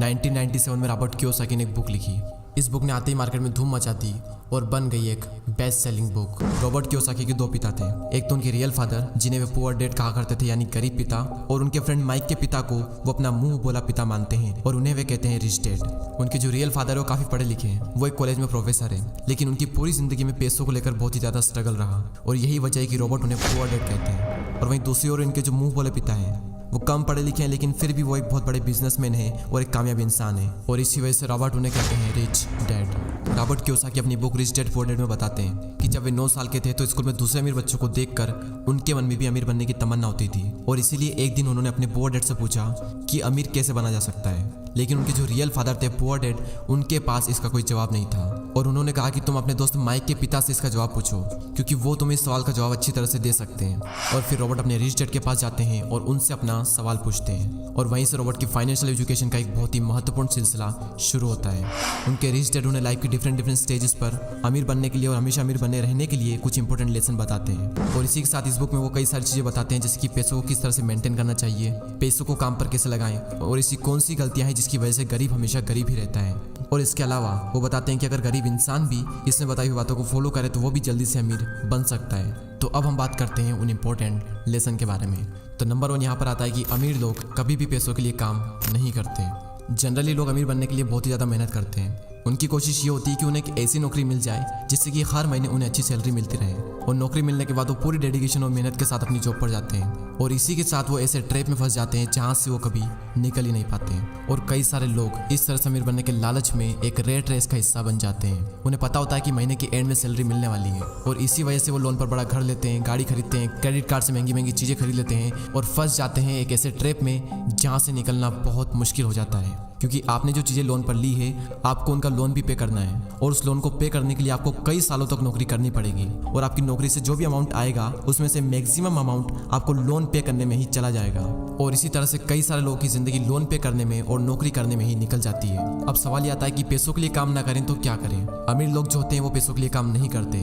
1997 में Robert Kiyosaki ने एक बुक लिखी। इस बुक ने आते ही मार्केट में धूम मचा दी और बन गई एक best selling book. Robert Kiyosaki के दो पिता थे, एक तो उनके रियल फादर जिन्हें वे पुअर डैड कहा करते थे यानी गरीब पिता, और उनके फ्रेंड माइक के पिता को वो अपना मुंह बोला पिता मानते हैं और उन्हें वे कहते हैं रिच डैड। उनके जो रियल फादर है वो काफी पढ़े लिखे हैं, वो एक कॉलेज में प्रोफेसर है, लेकिन उनकी पूरी जिंदगी में पैसों को लेकर बहुत ही ज्यादा स्ट्रगल रहा और यही वजह है कि रॉबर्ट उन्हें पुअर डैड कहते हैं। और वहीं दूसरी ओर इनके जो मुंह बोले पिता हैं वो कम पढ़े लिखे हैं, लेकिन फिर भी वो एक बहुत बड़े बिजनेसमैन है और एक कामयाब इंसान है, और इसी वजह से रॉबर्ट उन्हें कहते हैं रिच डैड। रॉबर्ट कियोसाकी अपनी book rich dad poor dad में बताते हैं कि जब वे 9 साल के थे तो स्कूल में दूसरे अमीर बच्चों को देखकर उनके मन में भी अमीर बनने की तमन्ना होती थी, और इसीलिए एक दिन उन्होंने अपने पुअर डैड से पूछा कि अमीर कैसे बना जा सकता है। लेकिन उनके जो रियल फादर थे पुअर डैड, उनके पास इसका कोई जवाब नहीं था, और उन्होंने कहा कि तुम अपने दोस्त माइक के पिता से इसका जवाब पूछो क्योंकि वो तुम्हें इस सवाल का जवाब अच्छी तरह से दे सकते हैं। और फिर रॉबर्ट अपने रिच डैड के पास जाते हैं और उनसे अपना सवाल पूछते हैं, और वहीं से रॉबर्ट की फाइनेंशियल एजुकेशन का एक बहुत ही महत्वपूर्ण सिलसिला शुरू होता है। उनके रिच डैड उन्हें लाइफ की डिफरेंट स्टेजेस पर अमीर बनने के लिए और हमेशा अमीर बने रहने के लिए कुछ इंपॉर्टेंट लेसन बताते हैं, और इसी के साथ इस बुक में वो कई सारी चीजें बताते हैं, जैसे कि पैसों को किस तरह से मेंटेन करना चाहिए, पैसों को काम पर कैसे लगाएं, और ऐसी कौन सी गलतियां हैं जिसकी वजह से गरीब हमेशा गरीब ही रहता है। और इसके अलावा वो बताते हैं कि अगर गरीब इंसान भी इसमें बताई हुई बातों को फॉलो करे तो वो भी जल्दी से अमीर बन सकता है। तो अब हम बात करते हैं उन इंपॉर्टेंट लेसन के बारे में। तो नंबर 1 यहाँ पर आता है कि अमीर लोग कभी भी पैसों के लिए काम नहीं करते। जनरली लोग अमीर बनने के लिए बहुत ही ज़्यादा मेहनत करते हैं। उनकी कोशिश ये होती है कि उन्हें एक ऐसी नौकरी मिल जाए जिससे कि हर महीने उन्हें अच्छी सैलरी मिलती रहे, और नौकरी मिलने के बाद वो पूरी डेडिकेशन और मेहनत के साथ अपनी जॉब पर जाते हैं, और इसी के साथ वो ऐसे ट्रैप में फंस जाते हैं जहाँ से वो कभी निकल ही नहीं पाते हैं। और कई सारे लोग इस तरह से अमीर बनने के लालच में एक रेट रेस का हिस्सा बन जाते हैं। उन्हें पता होता है कि महीने के एंड में सैलरी मिलने वाली है, और इसी वजह से वो लोन पर बड़ा घर लेते हैं, गाड़ी खरीदते हैं, क्रेडिट कार्ड से महंगी महंगी चीज़ें खरीद लेते हैं, और फंस जाते हैं एक ऐसे ट्रैप में जहाँ से निकलना बहुत मुश्किल हो जाता है, क्योंकि आपने जो चीज़ें लोन पर ली है आपको उनका लोन भी पे करना है, और उस लोन को पे करने के लिए आपको कई सालों तक नौकरी करनी पड़ेगी, और आपकी नौकरी से जो भी अमाउंट आएगा उसमें से मैक्सिमम अमाउंट आपको लोन पे करने में ही चला जाएगा। और इसी तरह से कई सारे लोगों की जिंदगी लोन पे करने में और नौकरी करने में ही निकल जाती है। अब सवाल ये आता है कि पैसों के लिए काम ना करें तो क्या करें। अमीर लोग जो होते हैं वो पैसों के लिए काम नहीं करते,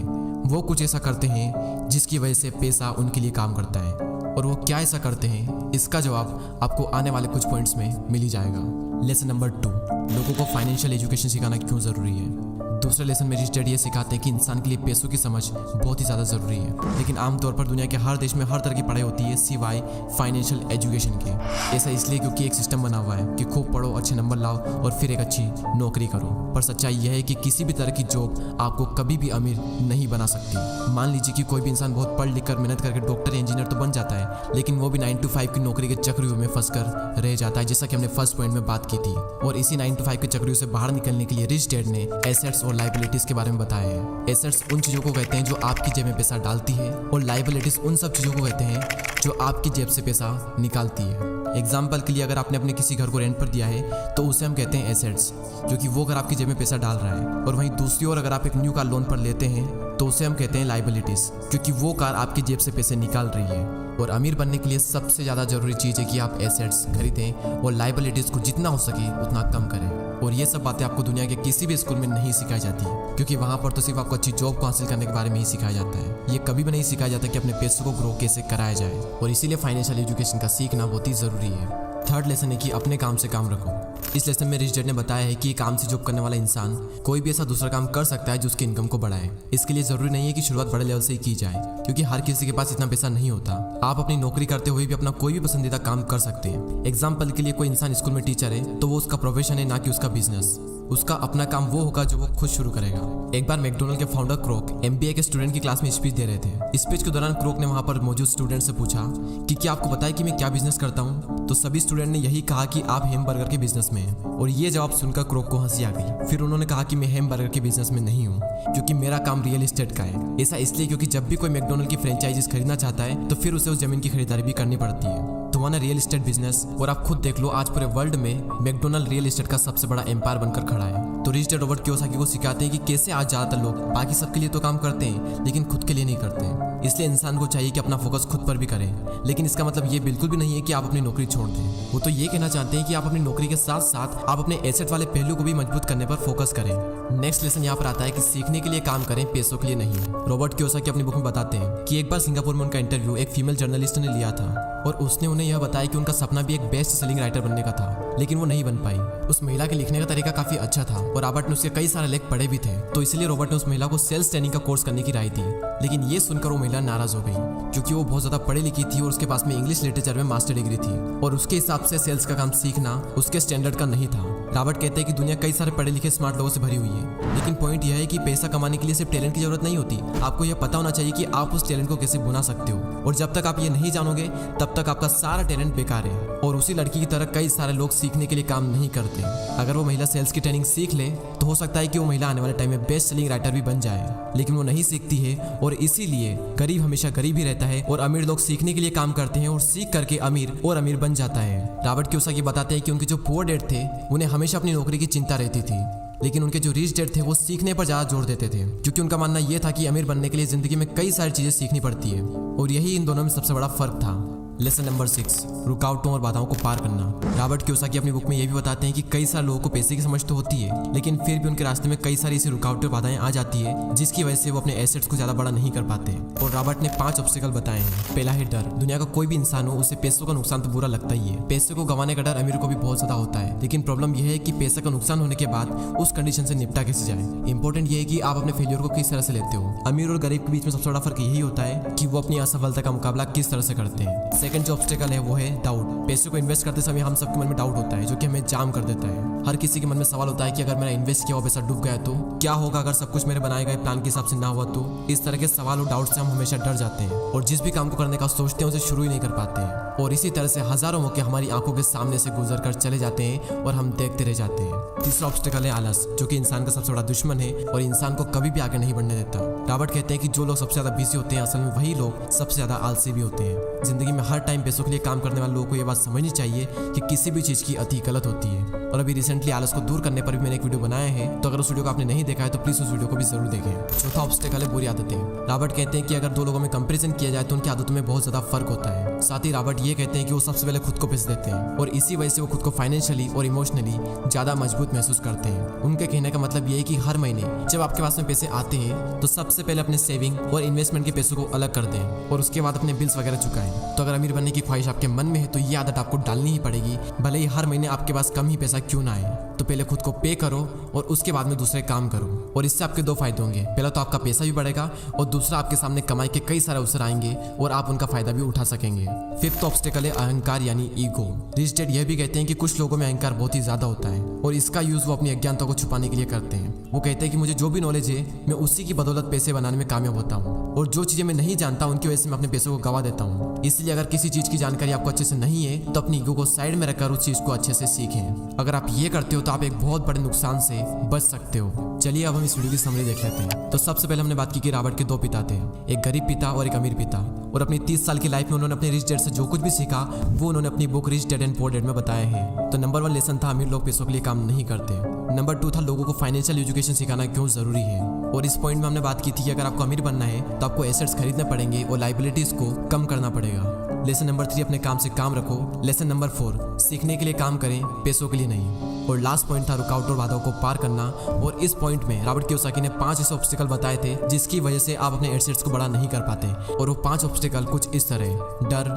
वो कुछ ऐसा करते हैं जिसकी वजह से पैसा उनके लिए काम करता है, और वो क्या ऐसा करते हैं इसका जवाब आपको आने वाले कुछ पॉइंट्स में मिल ही जाएगा। लेसन नंबर 2, लोगों को फाइनेंशियल एजुकेशन सिखाना क्यों ज़रूरी है। दूसरे लेसन में रिच डैड ये सिखाते हैं कि इंसान के लिए पैसों की समझ बहुत ही ज़्यादा ज़रूरी है, लेकिन आमतौर पर दुनिया के हर देश में हर तरह की पढ़ाई होती है सिवाय फाइनेंशियल एजुकेशन के। ऐसा इसलिए क्योंकि एक सिस्टम बना हुआ है कि खूब पढ़ो, अच्छे नंबर लाओ और फिर एक अच्छी नौकरी करो। पर सच्चाई यह है कि किसी भी तरह की जॉब आपको कभी भी अमीर नहीं बना सकती। मान लीजिए कि कोई भी इंसान बहुत पढ़ लिख कर मेहनत करके डॉक्टर या इंजीनियर तो बन जाता है, लेकिन वो भी 9 to 5 की नौकरी के चक्रव्यूह में फंस कर रह जाता है, जैसा कि हमने फर्स्ट पॉइंट में बात की थी। और इसी 9 to 5 के चक्रव्यूह से बाहर निकलने के लिए रिच डैड ने एसेट्स और लायबिलिटीज के बारे में बताया है। एसेट्स उन चीज़ों को कहते हैं जो आपकी जेब में पैसा डालती है, और लायबिलिटीज उन सब चीज़ों को कहते हैं जो आपकी जेब से पैसा निकालती है। एग्जाम्पल के लिए अगर आपने अपने किसी घर को रेंट पर दिया है तो उसे हम कहते हैं एसेट्स, जो कि वो घर आपकी जेब में पैसा डाल रहा है। और वहीं दूसरी ओर अगर आप एक न्यू कार लोन पर लेते हैं तो उसे हम कहते हैं लायबिलिटीज, क्योंकि वो कार आपकी जेब से पैसे निकाल रही है। और अमीर बनने के लिए सबसे ज़्यादा जरूरी चीज़ है कि आप एसेट्स खरीदें और लायबिलिटीज़ को जितना हो सके उतना कम करें। और ये सब बातें आपको दुनिया के किसी भी स्कूल में नहीं सिखाई जाती, क्योंकि वहाँ पर तो सिर्फ आपको अच्छी जॉब को हासिल करने के बारे में ही सिखाया जाता है। ये कभी भी नहीं सिखाया जाता कि अपने पैसों को ग्रो कैसे कराया जाए, और इसीलिए फाइनेंशियल एजुकेशन का सीखना बहुत ही ज़रूरी है। थर्ड लेसन है कि अपने काम से काम रखो। इस लेसन में रिच डैड ने बताया है कि काम से जॉब करने वाला इंसान कोई भी ऐसा दूसरा काम कर सकता है जो उसकी इनकम को बढ़ाए। इसके लिए जरूरी नहीं है कि शुरुआत बड़े लेवल से ही की जाए, क्योंकि हर किसी के पास इतना पैसा नहीं होता। आप अपनी नौकरी करते हुए भी अपना कोई भी पसंदीदा काम कर सकते हैं। एग्जाम्पल के लिए कोई इंसान स्कूल में टीचर है तो वो उसका प्रोफेशन है, ना कि उसका बिजनेस। उसका अपना काम वो होगा जो वो खुद शुरू करेगा। एक बार मैकडोनल्ड के फाउंडर क्रोक MBA के स्टूडेंट की क्लास में स्पीच दे रहे थे। स्पीच के दौरान क्रोक ने वहाँ पर मौजूद स्टूडेंट से पूछा कि क्या आपको पता है कि मैं क्या बिजनेस करता हूँ। तो सभी स्टूडेंट ने यही कहा कि आप हैमबर्गर के बिजनेस में हैं, और ये जवाब सुनकर क्रोक को हंसी आ गई। फिर उन्होंने कहा कि मैं हैमबर्गर के बिजनेस में नहीं हूँ, क्योंकि मेरा काम रियल एस्टेट का है। ऐसा इसलिए क्योंकि जब भी कोई मैकडोनल्ड की फ्रेंचाइजीज खरीदना चाहता है तो फिर उसे उस जमीन की खरीदारी भी करनी पड़ती है। तो वहाँ रियल एस्टेट बिजनेस, और आप खुद देख लो आज पूरे वर्ल्ड में मैकडोनल्ड रियल एस्टेट का सबसे बड़ा एम्पायर बनकर खड़ा है। तो रिच डैड रॉबर्ट कियोसाकी को सिखाते हैं कि कैसे आज ज़्यादातर लोग बाकी सबके लिए तो काम करते हैं लेकिन खुद के लिए नहीं करते। इसलिए इंसान को चाहिए कि अपना फोकस खुद पर भी करें, लेकिन इसका मतलब ये बिल्कुल भी नहीं है कि आप अपनी नौकरी छोड़ दें। वो तो ये कहना चाहते हैं कि आप अपनी नौकरी के साथ साथ आप अपने एसेट वाले पहलू को भी मजबूत करने पर फोकस करें। नेक्स्ट लेसन यहाँ पर आता है कि सीखने के लिए काम करें, पैसों के लिए नहीं। रॉबर्ट कियोसाकी अपनी बुक में बताते हैं कि एक बार सिंगापुर में उनका इंटरव्यू एक फीमेल जर्नलिस्ट ने लिया था, और उसने उन्हें यह बताया कि उनका सपना भी एक बेस्ट सेलिंग राइटर बनने का था, लेकिन वो नहीं बन पाई। उस महिला के लिखने का तरीका काफी अच्छा था और रॉबर्ट ने उसके कई सारे लेख पढ़े भी थे, तो इसलिए रॉबर्ट ने उस महिला को सेल्स ट्रेनिंग का कोर्स करने की राय दी। लेकिन ये सुनकर वो महिला नाराज हो गई, क्योंकि वो बहुत ज्यादा पढ़ी लिखी थी और उसके पास में इंग्लिश लिटरेचर में मास्टर डिग्री थी और उसके हिसाब से सेल्स का काम सीखना उसके स्टैंडर्ड का नहीं था। रॉबर्ट कहते हैं कि दुनिया कई सारे पढ़े लिखे स्मार्ट लोगों से भरी हुई है, लेकिन पॉइंट यह है कि पैसा कमाने के लिए सिर्फ टैलेंट की जरूरत नहीं होती। आपको यह पता होना चाहिए कि आप उस टैलेंट को कैसे भुना सकते हो, और जब तक आप ये नहीं जानोगे तब तक आपका सारा टैलेंट बेकार है। और उसी लड़की की तरह कई सारे लोग सीखने के लिए काम नहीं करते। अगर वो महिला सेल्स की ट्रेनिंग सीख ले तो हो सकता है कि वो महिला आने वाले टाइम में बेस्ट सेलिंग राइटर भी बन जाए, लेकिन वो नहीं सीखती है और इसीलिए गरीब हमेशा गरीब ही रहता है और अमीर लोग सीखने के लिए काम करते हैं और सीख करके अमीर और अमीर बन जाता है। रॉबर्ट कियोसाकी बताते हैं कि उनके जो पुअर डैड थे उन्हें हमेशा अपनी नौकरी की चिंता रहती थी, लेकिन उनके जो रिच डैड थे वो सीखने पर ज्यादा जोर देते थे, क्योंकि उनका मानना यह था कि अमीर बनने के लिए जिंदगी में कई सारी चीजें सीखनी पड़ती है, और यही इन दोनों में सबसे बड़ा फर्क था। लेसन नंबर 6, रुकावटों और बाधाओं को पार करना। रॉबर्ट कियोसाकी अपनी बुक में यह भी बताते हैं कि कई सारे लोगों को पैसे की समझ तो होती है, लेकिन फिर भी उनके रास्ते में कई सारी ऐसी रुकावटें और बाधाएं आ जाती है जिसकी वजह से वो अपने एसेट्स को ज्यादा बड़ा नहीं कर पाते। और रॉबर्ट ने 5 ऑब्स्टिकल बताए हैं। पहला है डर। दुनिया का कोई भी इंसान हो उसे पैसों का नुकसान तो बुरा लगता ही है। पैसे को गंवाने का डर अमीर को भी बहुत ज्यादा होता है, लेकिन प्रॉब्लम यह है कि पैसे का नुकसान होने के बाद उस कंडीशन से निपटा कैसे जाए। इंपॉर्टेंट ये है कि आप अपने फेलियर को किस तरह से लेते हो। अमीर और गरीब के बीच में सबसे बड़ा फर्क यही होता है कि वो अपनी असफलता का मुकाबला किस तरह से करते हैं। सेकंड जो ऑब्स्टिकल है वो है डाउट। पैसे को इन्वेस्ट करते समय हम सबके मन में डाउट होता है जो कि हमें जाम कर देता है। हर किसी के मन में सवाल होता है कि अगर मेरा इन्वेस्ट किया हुआ पैसा डूब गया तो क्या होगा, अगर सब कुछ मेरे बनाए गए प्लान के हिसाब से ना हुआ तो। इस तरह के सवाल और डाउट से हम हमेशा डर जाते हैं और जिस भी काम को करने का सोचते हैं उसे शुरू ही नहीं कर पाते हैं, और इसी तरह से हजारों मौके हमारी आंखों के सामने से गुजर कर चले जाते हैं और हम देखते रह जाते हैं। तीसरा ऑब्स्टिकल है आलस, जो कि इंसान का सबसे बड़ा दुश्मन है और इंसान को कभी भी आगे नहीं बढ़ने देता। रॉबर्ट कहते हैं कि जो लोग सबसे ज्यादा बिजी होते हैं असल में वही लोग सबसे ज्यादा आलसी भी होते हैं। जिंदगी में हर टाइम पैसों के लिए काम करने वाले लोगों को ये बात समझनी चाहिए कि किसी भी चीज की अति गलत होती है। और अभी रिसेंटली आलस को दूर करने पर भी मैंने एक वीडियो बनाया है, तो अगर उस वीडियो को आपने नहीं देखा है तो प्लीज उस वीडियो को भी जरूर देखें। चौथा ऑब्स्टिकल है बुरी आदतें। रॉबर्ट कहते हैं कि अगर दो लोगों में कंपैरिजन किया जाए तो उनकी आदतों में बहुत ज्यादा फर्क होता है। साथ ही रॉबर्ट ये कहते हैं कि वो सबसे पहले खुद को पैसे देते हैं और इसी वजह से वो खुद को फाइनेंशियली और इमोशनली ज्यादा मजबूत महसूस करते हैं। उनके कहने का मतलब ये है कि हर महीने जब आपके पास में पैसे आते हैं तो सबसे पहले अपने सेविंग और इन्वेस्टमेंट के पैसों को अलग कर दें और उसके बाद अपने बिल्स वगैरह चुकाएं। तो अगर अमीर बनने की ख्वाहिश आपके मन में है तो ये आदत आपको डालनी ही पड़ेगी, भले ही हर महीने आपके पास कम ही पैसा क्यों ना आए। तो पहले खुद को पे करो और उसके बाद में दूसरे काम करो, और इससे आपके 2 फायदे होंगे। पहला तो आपका पैसा भी बढ़ेगा और दूसरा आपके सामने कमाई के कई सारे अवसर आएंगे और आप उनका फायदा भी उठा सकेंगे। फिफ्थ ऑब्स्टिकल है अहंकार यानी ईगो। रिच डैड यह भी कहते हैं कि कुछ लोगों में अहंकार बहुत ही ज्यादा होता है और इसका यूज वो अपनी अज्ञानता को छुपाने के लिए करते हैं। वो कहते हैं कि मुझे जो भी नॉलेज है मैं उसी की बदौलत पैसे बनाने में कामयाब होता हूँ, और जो चीजें मैं नहीं जानता उनकी वजह से मैं अपने पैसों को गवा देता हूँ। इसलिए अगर किसी चीज की जानकारी आपको अच्छे से नहीं है तो अपनी ईगो को साइड में रखकर उस चीज को अच्छे से सीखें। अगर आप ये करते हो तो आप एक बहुत बड़े नुकसान से बच सकते हो। चलिए अब हम इस वीडियो की समरी देख लेते हैं। तो सबसे पहले हमने बात की कि रॉबर्ट के 2 पिता थे, एक गरीब पिता और एक अमीर पिता, और अपनी 30 साल की लाइफ में उन्होंने अपने रिच डैड से जो कुछ भी सीखा वो उन्होंने अपनी book rich dad and poor dad में बताया है। तो नंबर 1 लेसन था अमीर लोग पैसों के लिए काम नहीं करते। नंबर 2 था लोगों को फाइनेंशियल एजुकेशन सिखाना क्यों जरूरी है, और इस पॉइंट में हमने बात की थी कि अगर आपको अमीर बनना है तो आपको एसेट्स खरीदने पड़ेंगे और लाइबिलिटीज को कम करना पड़ेगा। लेसन नंबर 3 अपने काम से काम रखो। लेसन नंबर 4 सीखने के लिए काम करें, पैसों के लिए नहीं। और लास्ट पॉइंट था रुकावट और बाधाओं को पार करना, और इस पॉइंट में रॉबर्ट कियोसाकी ने 5 ऐसे ऑब्स्टिकल बताए थे जिसकी वजह से आप अपने एसेट्स को बड़ा नहीं कर पाते। और वो 5 ऑब्स्टिकल कुछ इस तरह: डर,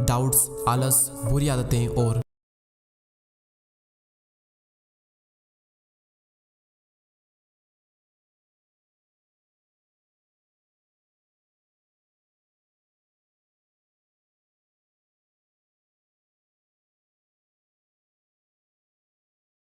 डाउट्स, आलस, बुरी आदतें और